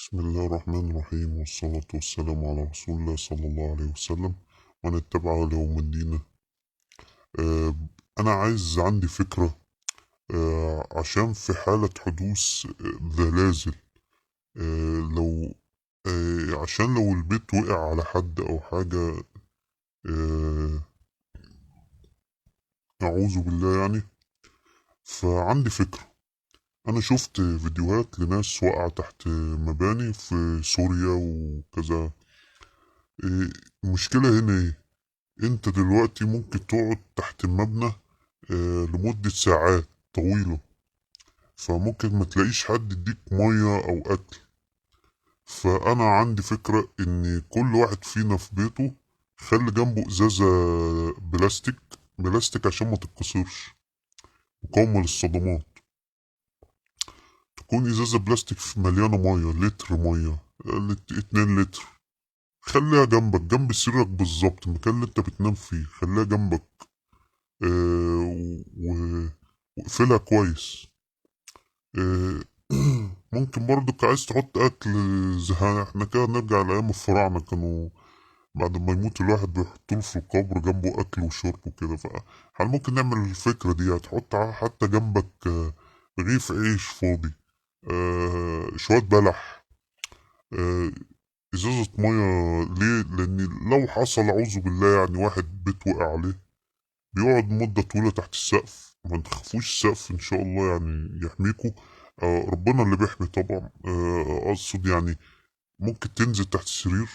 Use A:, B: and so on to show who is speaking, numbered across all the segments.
A: بسم الله الرحمن الرحيم، والصلاة والسلام على رسول الله صلى الله عليه وسلم، ومن اتبعه ليوم الدين. آه أنا عندي فكرة. عشان في حالة حدوث زلازل، لو عشان لو البيت وقع على حد أو حاجة، آه أعوذ بالله يعني. فعندي فكرة. أنا شفت فيديوهات لناس وقع تحت مباني في سوريا وكذا. آه المشكلة هنا إيه؟ انت دلوقتي ممكن تقعد تحت المبنى لمدة ساعات طويلة، فممكن ما تلاقيش حد يديك مية او اكل. فانا عندي فكرة ان كل واحد فينا في بيته خلي جنبه ازازة بلاستيك، بلاستيك عشان ما تتكسرش، مقاومة للصدمات. تكون ازازة بلاستيك مليانة مية، لتر مية، 2 لتر. خليها جنبك جنب سريرك بالظبط، المكان اللي انت بتنام فيه خليها جنبك. واقفلها كويس. آه، ممكن برضك عايز تحط أكل. زي احنا كده نرجع لأيام الفراعنة، كانوا بعد ما يموت الواحد بيحطوله في القبر جنبه أكل وشرب وكده. فهل ممكن نعمل الفكرة دي؟ هتحط حتى جنبك رغيف عيش فاضي، شوية بلح، آه، إزازة مية. ليه؟ لأن لو حصل أعوذ بالله يعني واحد بيت وقع عليه، بيقعد مدة طويلة تحت السقف. ما تخافوش، السقف إن شاء الله يعني يحميكوا. ربنا اللي بيحمي طبعا. أقصد يعني ممكن تنزل تحت السرير.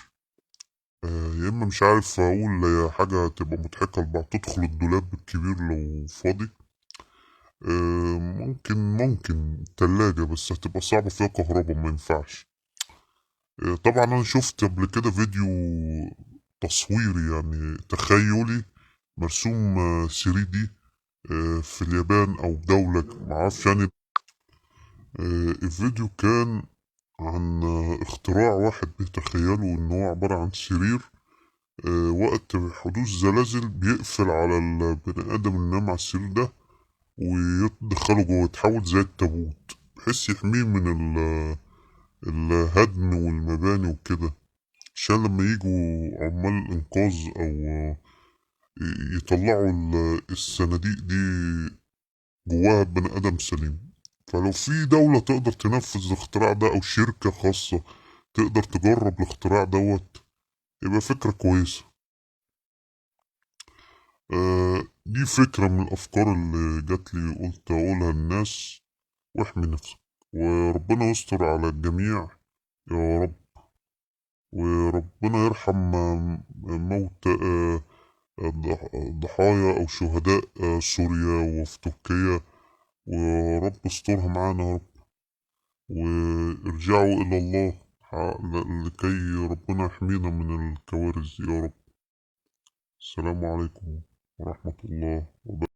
A: يا إما مش عارف أقول، هي حاجة تبقى مضحكة لبعض، تدخل الدولاب الكبير لو فاضي. ممكن تلاجة، بس هتبقى صعبة فيها كهرباء، ما ينفعش. طبعا أنا شفت قبل كده فيديو تصويري يعني تخيلي، مرسوم 3D في اليابان او دولة معرفش يعني. الفيديو كان عن اختراع واحد بيتخيلوا ان هو عبارة عن سرير. وقت حدوث زلازل بيقفل على البني ادم اللي نام على السرير ده، ويدخله جوه، يتحول زي التابوت، بحيث يحميه من الهدم والمباني وكده. عشان لما يجوا عمال الانقاذ او يطلعوا الصناديق دي جواها بني آدم سليم. فلو في دولة تقدر تنفذ الاختراع ده أو شركة خاصة تقدر تجرب الاختراع دوت، يبقى فكرة كويسة. دي فكرة من الأفكار اللي جات لي، قلت أقولها للناس. واحمي نفسك، وربنا يستر على الجميع يا رب. وربنا يرحم موت ضحايا أو شهداء سوريا وفي تركيا. ورب استرها معانا يا رب. وارجعوا إلى الله لكي ربنا يحمينا من الكوارث دي يا رب. السلام عليكم ورحمة الله وبركاته.